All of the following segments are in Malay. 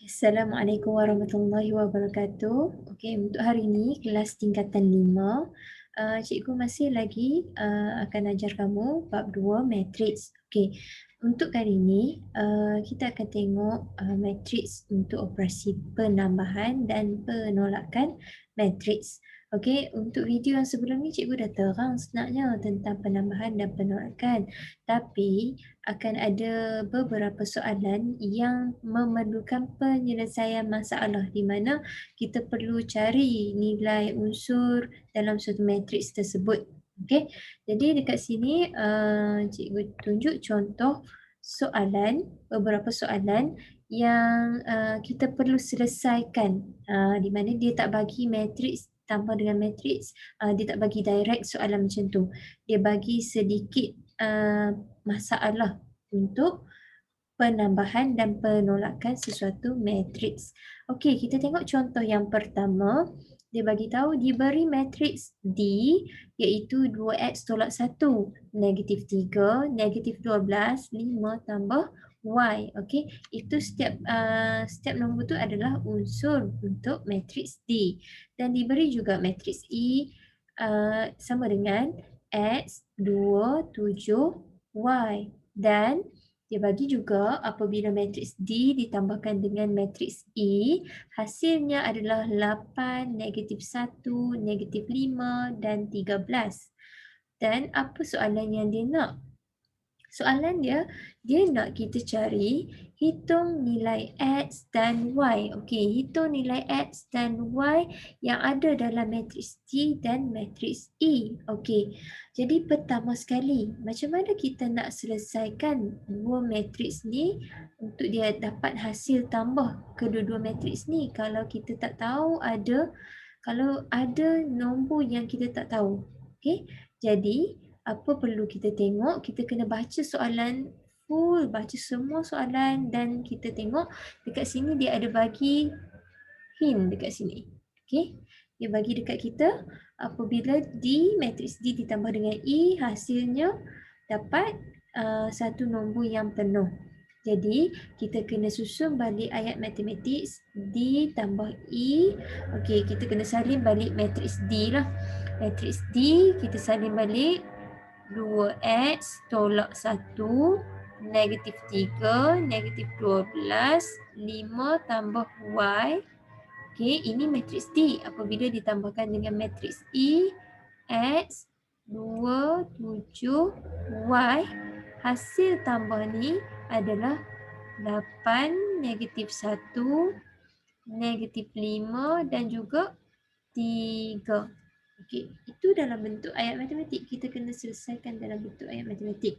Assalamualaikum warahmatullahi wabarakatuh. Okey, untuk hari ini kelas tingkatan 5, cikgu masih lagi akan ajar kamu bab 2 matriks. Okey. Untuk kali ini kita akan tengok matriks untuk operasi penambahan dan penolakan matriks. Okey, untuk video yang sebelum ni cikgu dah terang sebenarnya tentang penambahan dan penolakan. Tapi akan ada beberapa soalan yang memerlukan penyelesaian masalah di mana kita perlu cari nilai unsur dalam suatu matriks tersebut. Okey. Jadi dekat sini cikgu tunjuk contoh soalan, beberapa soalan yang kita perlu selesaikan, di mana dia tak bagi matriks tambah dengan matriks, dia tak bagi direct soalan macam tu. Dia bagi sedikit masalah untuk penambahan dan penolakan sesuatu matriks. Okey, kita tengok contoh yang pertama. Dia bagi tahu diberi matriks D iaitu 2x tolak 1, negatif 3, negatif 12, 5 tambah Y. Okey, itu setiap nombor tu adalah unsur untuk matriks D. Dan diberi juga matriks E sama dengan X 2, 7, Y. Dan dia bagi juga apabila matriks D ditambahkan dengan matriks E, hasilnya adalah 8, negatif 1, negatif 5 dan 13. Dan apa soalan yang dia nak? Soalan dia nak kita cari hitung nilai X dan Y. Okey, hitung nilai X dan Y yang ada dalam matriks D dan matriks E. Okey, jadi pertama sekali, macam mana kita nak selesaikan dua matriks ni untuk dia dapat hasil tambah kedua-dua matriks ni kalau kita tak tahu kalau ada nombor yang kita tak tahu. Okey, jadi apa perlu kita tengok, kita kena baca soalan full, baca semua soalan dan kita tengok dekat sini dia ada bagi hint dekat sini. Okey, dia bagi dekat kita apabila matriks D ditambah dengan E, hasilnya dapat satu nombor yang penuh. Jadi kita kena susun balik ayat matematik D tambah E. Okey, kita kena salin balik matriks D lah. Matriks D kita salin balik 2x tolak 1, negatif 3, negatif 12, 5 tambah y. Okey, ini matriks D apabila ditambahkan dengan matriks E, x, 2, 7, y. Hasil tambah ni adalah 8, negatif 1, negatif 5 dan juga 3. Okey, itu dalam bentuk ayat matematik. Kita kena selesaikan dalam bentuk ayat matematik.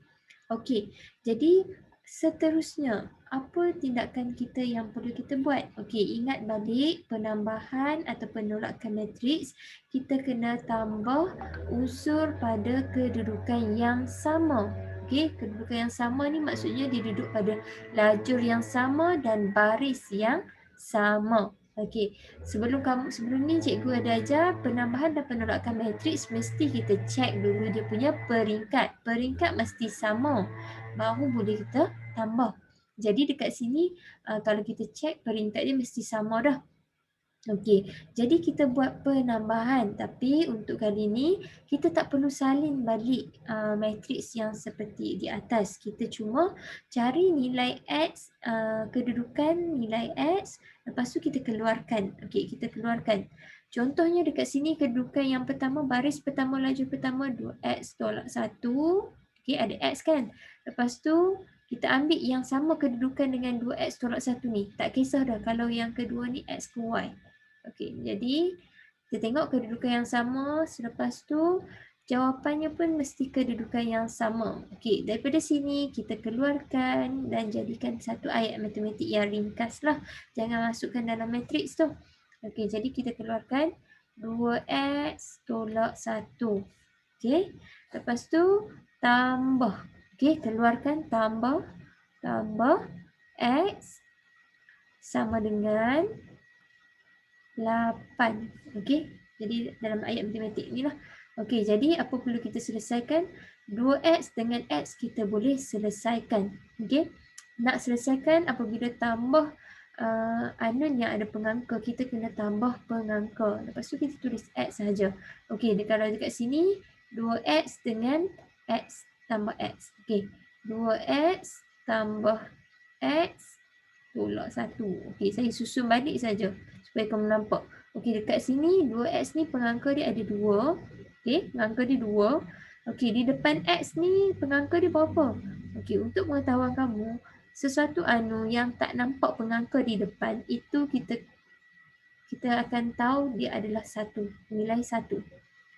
Okey, jadi seterusnya, apa tindakan kita yang perlu kita buat? Okey, ingat balik penambahan atau penolakan matriks, kita kena tambah unsur pada kedudukan yang sama. Okey, kedudukan yang sama ni maksudnya dia duduk pada lajur yang sama dan baris yang sama. Okey, sebelum ni cikgu ada ajar penambahan dan penolakan matriks mesti kita cek dulu dia punya peringkat. Peringkat mesti sama baru boleh kita tambah. Jadi dekat sini kalau kita cek peringkat dia mesti sama dah. Okey, jadi kita buat penambahan tapi untuk kali ni kita tak perlu salin balik matriks yang seperti di atas. Kita cuma cari nilai X, kedudukan nilai X, lepas tu kita keluarkan. Okey, kita keluarkan. Contohnya dekat sini kedudukan yang pertama, baris pertama, lajur pertama 2X tolak 1. Okey, ada X kan? Lepas tu kita ambil yang sama kedudukan dengan 2X tolak 1 ni. Tak kisah dah kalau yang kedua ni X ke Y. Okey, jadi kita tengok kedudukan yang sama, selepas tu jawapannya pun mesti kedudukan yang sama. Okey, daripada sini kita keluarkan dan jadikan satu ayat matematik yang ringkas lah. Jangan masukkan dalam matriks tu. Okey, jadi kita keluarkan 2x tolak 1. Okey, lepas tu tambah. Okey, keluarkan tambah x sama dengan 8. Okey, jadi dalam ayat matematik ni lah. Okey, jadi apa perlu kita selesaikan? 2x dengan x kita boleh selesaikan. Okey, nak selesaikan apabila tambah unknown yang ada pengangka, kita kena tambah pengangka. Lepas tu kita tulis X saja. Okey, kalau dekat sini 2X dengan X tambah X. Okey, 2X tambah X tolak 1. Okey, saya susun balik saja supaya kamu nampak. Okey, dekat sini 2X ni pengangka dia ada 2. Okey, pengangka dia 2. Okey, di depan X ni pengangka dia berapa? Okey, untuk pengetahuan kamu, sesuatu yang tak nampak pengangka di depan, itu kita akan tahu dia adalah 1, nilai 1.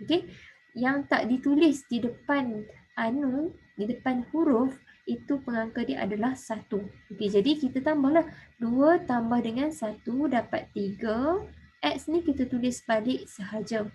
Okey, yang tak ditulis di depan di depan huruf, itu pengangka dia adalah 1. Okey, jadi kita tambahlah 2 tambah dengan 1 dapat 3. X ni kita tulis balik sahaja.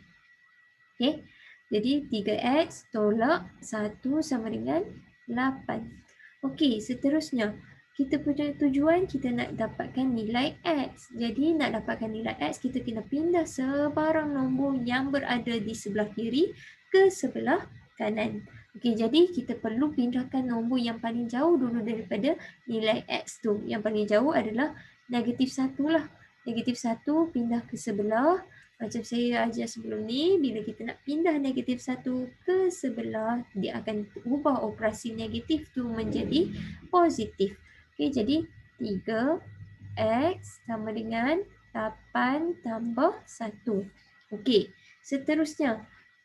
Okey, jadi 3X tolak 1 sama dengan 8. Okey, seterusnya kita punya tujuan kita nak dapatkan nilai X. Jadi nak dapatkan nilai X, kita kena pindah sebarang nombor yang berada di sebelah kiri ke sebelah kanan. Okey, jadi kita perlu pindahkan nombor yang paling jauh dulu daripada nilai X tu. Yang paling jauh adalah -1 lah. -1 pindah ke sebelah. Macam saya ajar sebelum ni, bila kita nak pindah -1 ke sebelah, dia akan ubah operasi negatif tu menjadi positif. Okey, jadi 3X sama dengan 8 tambah 1. Okey, seterusnya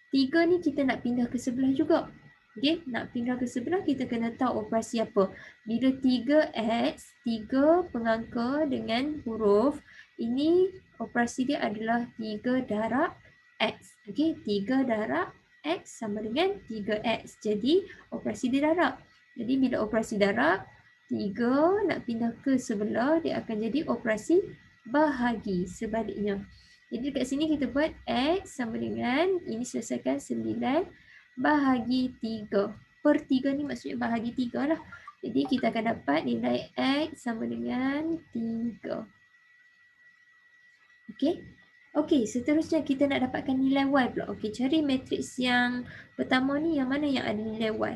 3 ni kita nak pindah ke sebelah juga. Okey, nak pindah ke sebelah kita kena tahu operasi apa. Bila 3X, 3 pengangka dengan huruf, ini operasi dia adalah 3 darab X. Okey, 3 darab X sama dengan 3X. Jadi operasi dia darab. Jadi bila operasi darab, 3 nak pindah ke sebelah, dia akan jadi operasi bahagi sebaliknya. Jadi dekat sini kita buat X sama dengan, ini selesaikan 9 bahagi 3. Per 3 ni maksudnya bahagi 3 lah. Jadi kita akan dapat nilai X sama dengan 3. Okey. Okey, seterusnya kita nak dapatkan nilai Y pula. Okey, cari matriks yang pertama ni, yang mana yang ada nilai Y.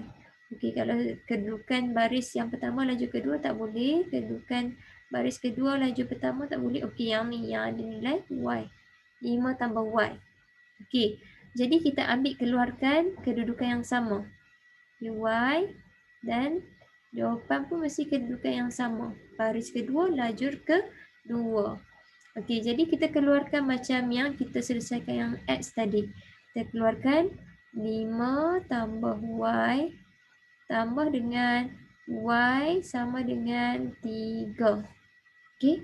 Okey, kalau kedudukan baris yang pertama laju kedua tak boleh, kedudukan baris kedua laju pertama tak boleh. Okey, yang ni yang ada nilai Y. 5 tambah Y. Okey, jadi kita ambil keluarkan kedudukan yang sama. Y dan jawapan pun mesti kedudukan yang sama. Baris kedua lajur kedua. Okey, jadi kita keluarkan macam yang kita selesaikan yang X tadi. Kita keluarkan 5 tambah Y tambah dengan Y sama dengan 3. Okey.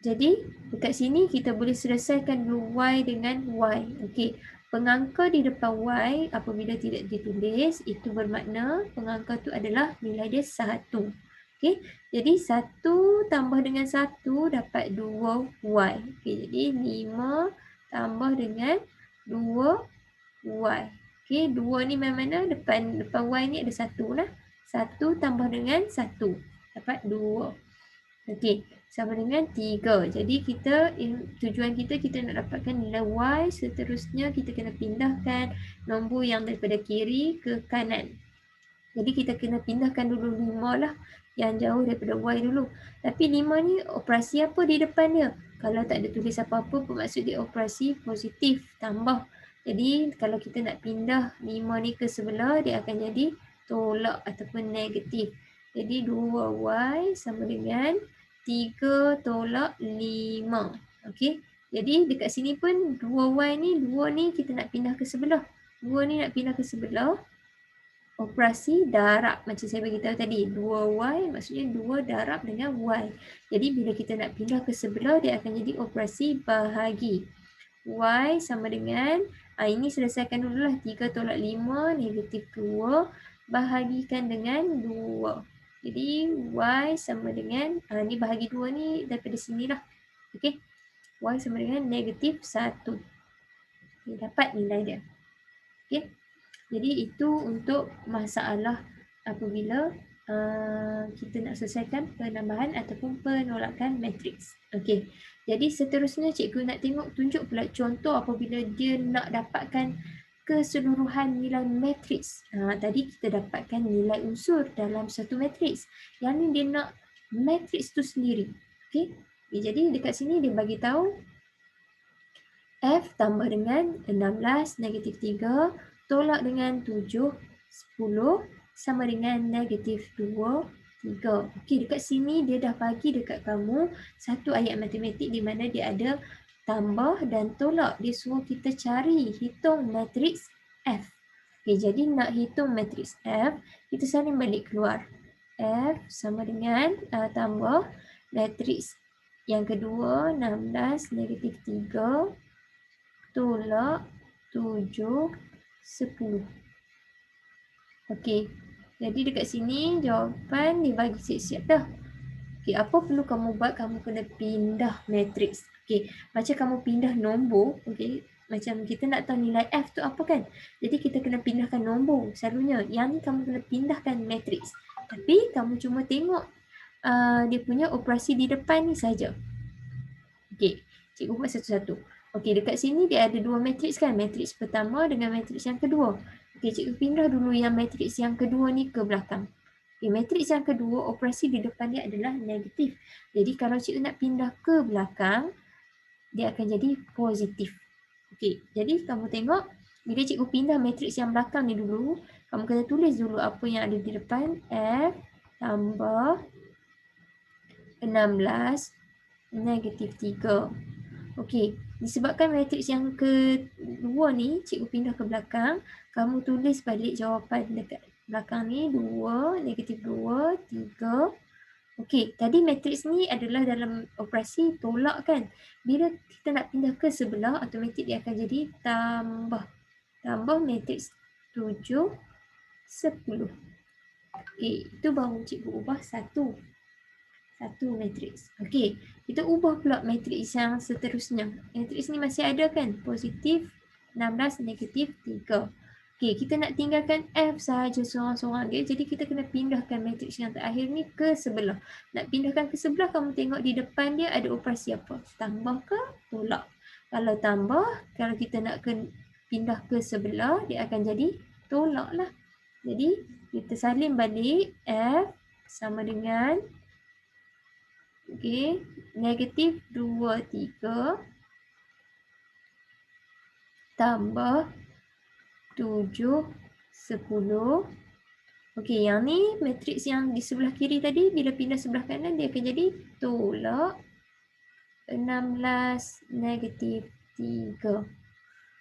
Jadi dekat sini kita boleh selesaikan dulu Y dengan Y. Okey. Pengangka di depan Y apabila tidak ditulis, itu bermakna pengangka tu adalah nilai dia 1. Okey. Jadi 1 tambah dengan 1 dapat 2Y. Okey. Jadi 5 tambah dengan 2Y. Okey, 2 ni mana? Depan Y ni ada 1 lah. 1 tambah dengan 1 dapat 2. Okey, sama dengan 3. Jadi tujuan kita nak dapatkan nilai Y. Seterusnya kita kena pindahkan nombor yang daripada kiri ke kanan. Jadi kita kena pindahkan dulu 5 lah, yang jauh daripada Y dulu. Tapi 5 ni operasi apa di depan dia? Kalau tak ada tulis apa-apa, bermaksud dia operasi positif, tambah. Jadi kalau kita nak pindah 5 ni ke sebelah, dia akan jadi tolak ataupun negatif. Jadi 2Y sama dengan 3 tolak 5. Okey. Jadi dekat sini pun 2Y ni, 2 ni kita nak pindah ke sebelah. 2 ni nak pindah ke sebelah. Operasi darab macam saya bagi tahu tadi. 2Y maksudnya 2 darab dengan Y. Jadi bila kita nak pindah ke sebelah, dia akan jadi operasi bahagi. Y sama dengan, ini selesaikan dulu lah. 3 tolak 5, negatif 2. Bahagikan dengan 2. Jadi Y sama dengan, ni bahagi 2 ni daripada sini lah. Okey. Y sama dengan negatif 1. Okay, dapat nilai dia. Okey. Jadi itu untuk masalah apabila kita nak selesaikan penambahan ataupun penolakan matriks. Okey. Jadi seterusnya cikgu nak tunjuk pula contoh apabila dia nak dapatkan keseluruhan nilai matriks. Tadi kita dapatkan nilai unsur dalam satu matriks. Yang ni dia nak matriks tu sendiri. Okey. Jadi dekat sini dia bagi tahu F tambah dengan 16 negatif 3 tolak dengan 7, 10 sama dengan negatif 2, 3. Okey, dekat sini dia dah bagi dekat kamu satu ayat matematik di mana dia ada tambah dan tolak. Dia suruh kita cari, hitung matriks F. Okey, jadi nak hitung matriks F, kita salin balik keluar. F sama dengan tambah matriks yang kedua 16 negatif 3 tolak 7, 10. Okey. Jadi dekat sini jawapan dia bagi siap-siap dah. Okey, apa perlu kamu buat? Kamu kena pindah matriks. Okey, macam kamu pindah nombor, okey, macam kita nak tahu nilai F tu apa kan? Jadi kita kena pindahkan nombor selalunya. Yang ni kamu kena pindahkan matriks. Tapi kamu cuma tengok dia punya operasi di depan ni saja. Okey, cikgu buat satu-satu. Okey, dekat sini dia ada dua matriks kan? Matriks pertama dengan matriks yang kedua. Okey, cikgu pindah dulu yang matriks yang kedua ni ke belakang. Okey, matriks yang kedua operasi di depan dia adalah negatif. Jadi kalau cikgu nak pindah ke belakang, dia akan jadi positif. Okey, jadi kamu tengok bila cikgu pindah matriks yang belakang ni dulu, kamu kena tulis dulu apa yang ada di depan. F tambah 16 negatif 3. Okey, disebabkan matriks yang kedua ni cikgu pindah ke belakang, kamu tulis balik jawapan dekat belakang ni 2, negatif 2, 3. Okey, tadi matriks ni adalah dalam operasi tolak kan. Bila kita nak pindah ke sebelah, automatik dia akan jadi tambah. Tambah matriks 7, 10. Okey, itu baru cikgu ubah satu matriks. Okey, kita ubah pula matriks yang seterusnya. Matriks ni masih ada kan? Positif 16, negatif 3. Okey, kita nak tinggalkan F sahaja seorang-seorang dia. Jadi kita kena pindahkan matriks yang terakhir ni ke sebelah. Nak pindahkan ke sebelah, kamu tengok di depan dia ada operasi apa? Tambah ke tolak? Kalau tambah, kalau kita nak pindah ke sebelah, dia akan jadi tolak lah. Jadi kita salin balik F sama dengan okey, negatif 2, 3 tambah 7, 10. Okey, yang ni matriks yang di sebelah kiri tadi bila pindah sebelah kanan dia akan jadi tolak 16 negatif 3.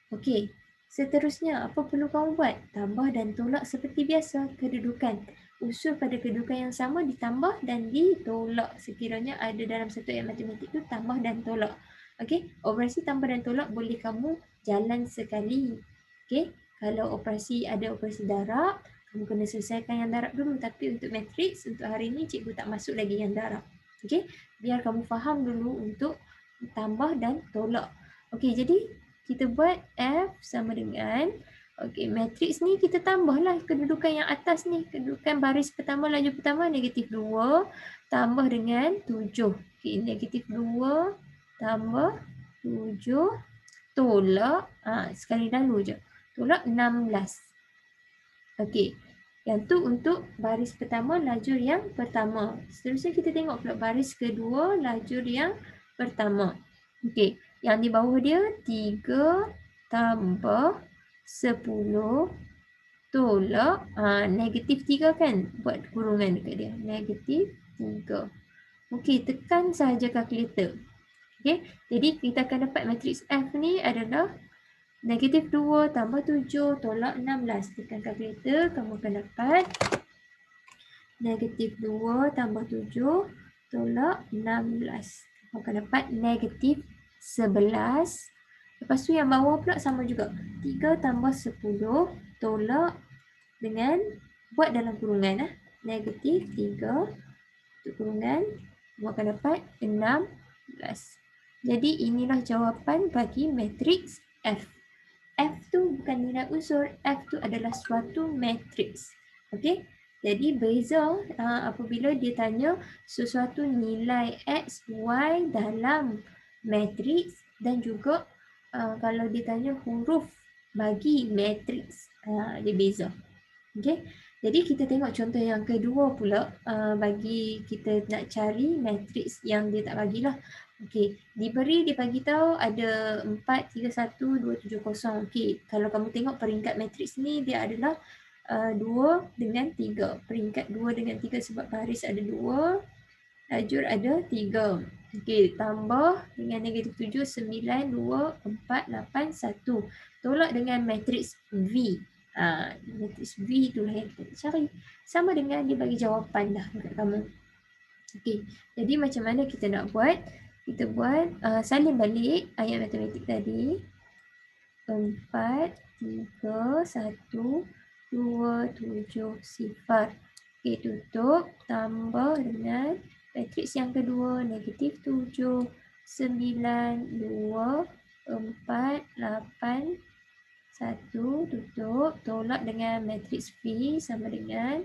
Okey, seterusnya apa perlu kamu buat? Tambah dan tolak seperti biasa, kedudukan. Usul pada kedudukan yang sama ditambah dan ditolak. Sekiranya ada dalam satu ayat matematik tu tambah dan tolak. Okey, operasi tambah dan tolak boleh kamu jalan sekali. Okey, kalau ada operasi darab, kamu kena selesaikan yang darab dulu. Tapi untuk matriks, untuk hari ini cikgu tak masuk lagi yang darab. Okey, biar kamu faham dulu untuk tambah dan tolak. Okey, jadi kita buat F sama dengan, okey, matriks ni kita tambahlah kedudukan yang atas ni. Kedudukan baris pertama, lajur pertama, negatif 2 tambah dengan 7. Okey, negatif 2 tambah 7 tolak, sekali lalu je, tolak 16. Okey, yang tu untuk baris pertama, lajur yang pertama. Seterusnya kita tengok pula baris kedua, lajur yang pertama. Okey, yang di bawah dia 3 tambah 10 tolak negatif 3 kan? Buat kurungan dekat dia. Negatif 3. Okey, tekan sahaja kalkulator. Okey, jadi kita akan dapat matriks F ni adalah negatif 2 tambah 7 tolak 16. Tekan kalkulator, kamu akan dapat negatif 2 tambah 7 tolak 16. Kamu akan dapat negatif 11. Lepas tu yang bawah pula sama juga. 3 tambah 10 tolak dengan, buat dalam kurungan. Negatif 3 untuk kurungan. Kamu akan dapat 16. Jadi inilah jawapan bagi matriks F. F tu bukan nilai unsur. F tu adalah suatu matriks. Okey? Jadi beza apabila dia tanya sesuatu nilai X, Y dalam matriks dan juga kalau dia tanya huruf bagi matriks, dia beza. Okey. Jadi kita tengok contoh yang kedua pula, bagi kita nak cari matriks yang dia tak bagilah. Okey, dia bagi tahu ada 4, 3, 1, 2, 7, 0. Okey, kalau kamu tengok peringkat matriks ni dia adalah 2 dengan 3. Peringkat 2 dengan 3 sebab baris ada 2, lajur ada 3. Okey, tambah dengan negatif 7, 9, 2, 4, 8, 1. Tolak dengan matriks V. Matriks V itulah yang kita cari. Sama dengan dia bagi jawapan dah dekat kamu. Okey, jadi macam mana kita nak buat? Kita buat salin balik ayat matematik tadi. 4, 3, 1, 2, 7, 0. Okey, tutup. Tambah dengan matriks yang kedua, negatif 7, 9, 2, 4, 8, 1, tutup, tolak dengan matriks V sama dengan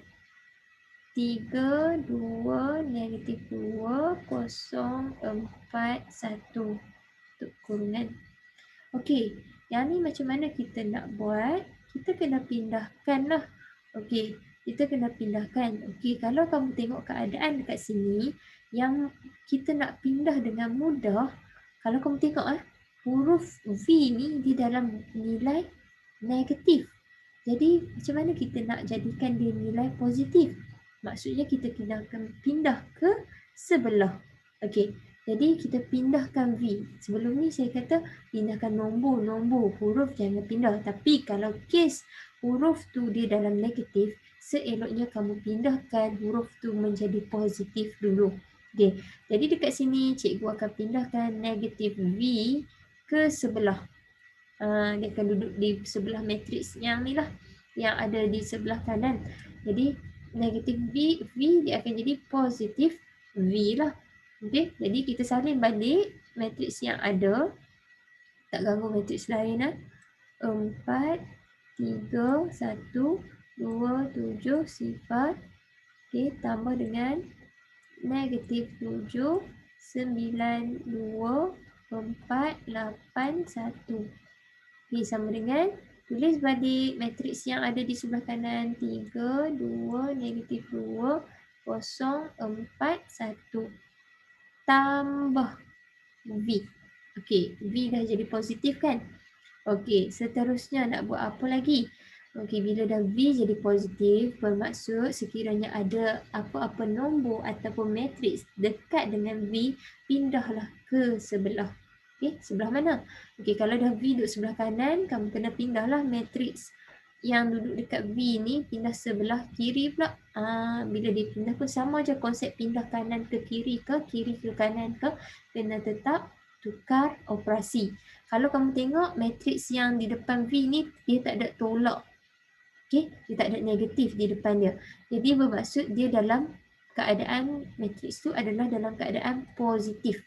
3, 2, negatif 2, 0, 4, 1. Tutup kurungan. Okey, yang ni macam mana kita nak buat? Kita kena pindahkan lah. Okey, kita kena pindahkan. Okey, kalau kamu tengok keadaan dekat sini, yang kita nak pindah dengan mudah, kalau kamu tengok huruf V ni dia dalam nilai negatif. Jadi macam mana kita nak jadikan dia nilai positif? Maksudnya kita kena pindah ke sebelah. Okey, jadi kita pindahkan V. Sebelum ni saya kata pindahkan nombor, huruf jangan pindah. Tapi kalau kes huruf tu dia dalam negatif, seeloknya kamu pindahkan huruf tu menjadi positif dulu. Okey, jadi dekat sini cikgu akan pindahkan negatif V ke sebelah. Dia akan duduk di sebelah matriks yang ni lah, yang ada di sebelah kanan. Jadi negatif V dia akan jadi positif V lah. Okey, jadi kita salin balik matriks yang ada, tak ganggu matriks lain 4, 3, 1, 2, 7, 0. Okey, tambah dengan negatif 7, 9, 2, 4, 8, 1. Okey, sama dengan tulis balik matriks yang ada di sebelah kanan. 3, 2, negatif 2, 0, 4, 1. Tambah V. Okey, V dah jadi positif kan? Okey, seterusnya nak buat apa lagi? Okey, bila dah V jadi positif, bermaksud sekiranya ada apa-apa nombor ataupun matriks dekat dengan V, pindahlah ke sebelah. Okey, sebelah mana? Okey, kalau dah V duduk sebelah kanan, kamu kena pindahlah matriks yang duduk dekat V ni, pindah sebelah kiri pula. Bila dia pindah pun sama je konsep pindah kanan ke kiri ke kanan ke, kena tetap tukar operasi. Kalau kamu tengok matriks yang di depan V ni, dia tak ada tolak. Okey, dia tak ada negatif di depan dia. Jadi bermaksud dia dalam keadaan matriks tu adalah dalam keadaan positif.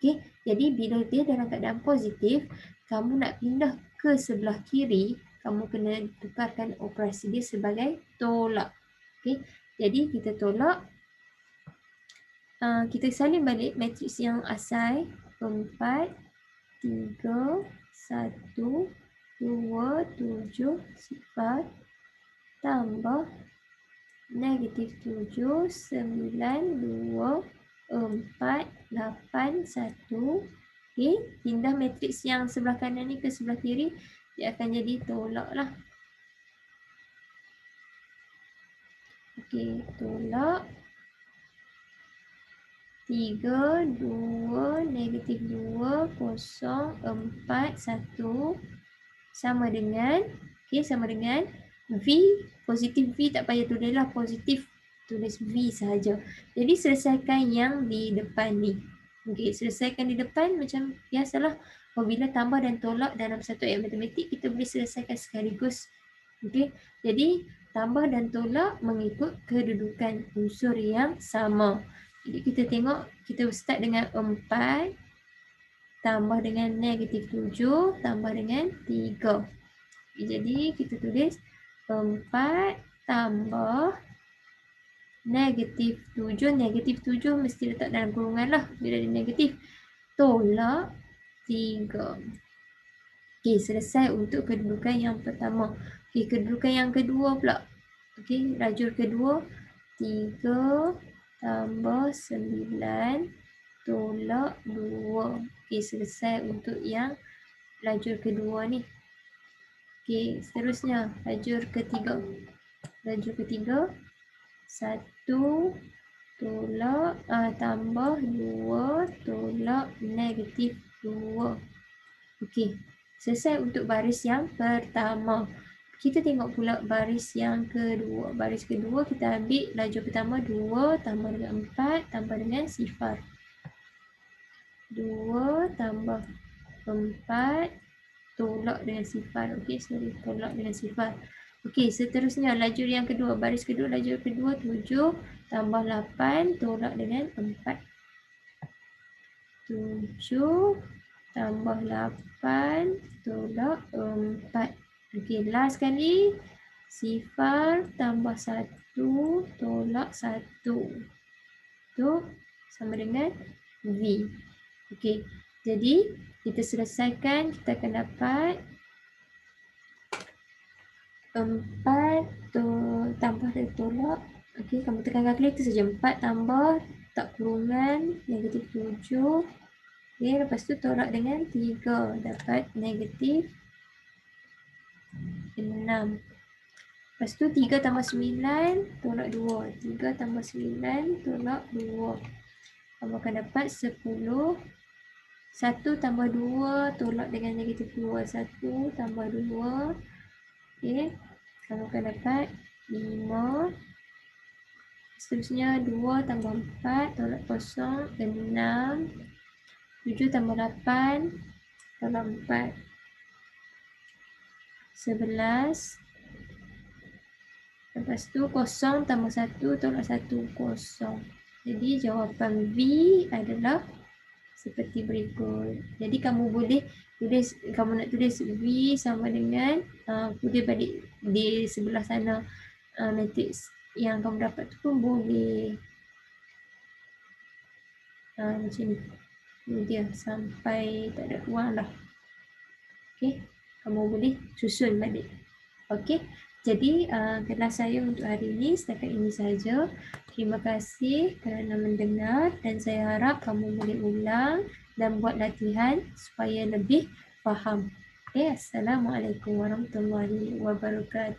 Okey, jadi bila dia dalam keadaan positif, kamu nak pindah ke sebelah kiri, kamu kena tukarkan operasi dia sebagai tolak. Okey, jadi kita tolak. Kita salin balik matriks yang asal. 4, 3, 1, 2, 7, 0. Tambah negatif 7, 9, 2, 4, 8, 1. Okey, pindah matriks yang sebelah kanan ni ke sebelah kiri, dia akan jadi tolak lah. Okey, tolak. 3, 2, negatif 2, 0, 4, 1. Sama dengan, okey, sama dengan V, positif V tak payah tulislah positif, tulis V sahaja. Jadi selesaikan yang di depan ni. Okey, selesaikan di depan macam biasalah. Apabila tambah dan tolak dalam satu ayat matematik, kita boleh selesaikan sekaligus. Okey, jadi tambah dan tolak mengikut kedudukan unsur yang sama. Jadi kita tengok, kita start dengan 4, tambah dengan negatif 7, tambah dengan 3. Jadi kita tulis 4 tambah negatif 7. Negatif 7 mesti letak dalam kurungan lah bila dia negatif. Tolak 3. Okey, selesai untuk kedudukan yang pertama. Okey, kedudukan yang kedua pula. Okey, lajur kedua 3 tambah 9 tolak 2. Okey, selesai untuk yang lajur kedua ni. Okey, seterusnya lajur ketiga. Lajur ketiga 1 tolak tambah 2 tolak negatif 2. Okey, selesai untuk baris yang pertama. Kita tengok pula baris yang kedua. Baris kedua kita ambil lajur pertama 2 tambah dengan 4 tambah dengan sifar. 2 tambah 4 tolak dengan sifar. Okey, tolak dengan sifar. Okey, seterusnya lajur yang kedua. Baris kedua, lajur kedua 7 tambah 8 tolak dengan 4. 7 tambah 8 tolak 4. Okey, last sekali. Sifar tambah 1 tolak 1. Itu sama dengan V. Okey, jadi kita selesaikan, kita akan dapat 4 tambah dan tolak. Okey, kamu tekan kalkulator saja. 4 tambah tak kurungan negatif 7. Okey, lepas tu tolak dengan 3. Dapat negatif 6. Lepas tu 3 tambah 9 tolak 2. 3 tambah 9 tolak 2. Kamu akan dapat 10. 1 tambah 2 tolak dengan negatif 2. 1 tambah 2. Okey, kamu akan dapat 5. Seterusnya 2 tambah 4 tolak kosong 6. 7 tambah 8 tolak 4 11. Lepas tu kosong tambah 1 tolak 1 kosong. Jadi jawapan V adalah seperti berikut. Jadi kamu boleh tulis, kamu nak tulis V sama dengan boleh balik di sebelah sana matrix yang kamu dapat tu pun boleh. Macam ni. Ini dia sampai tak ada ruang dah. Okey, kamu boleh susun balik. Okey, jadi kelas saya untuk hari ini setakat ini saja. Terima kasih kerana mendengar dan saya harap kamu boleh ulang dan buat latihan supaya lebih faham. Assalamualaikum warahmatullahi wabarakatuh.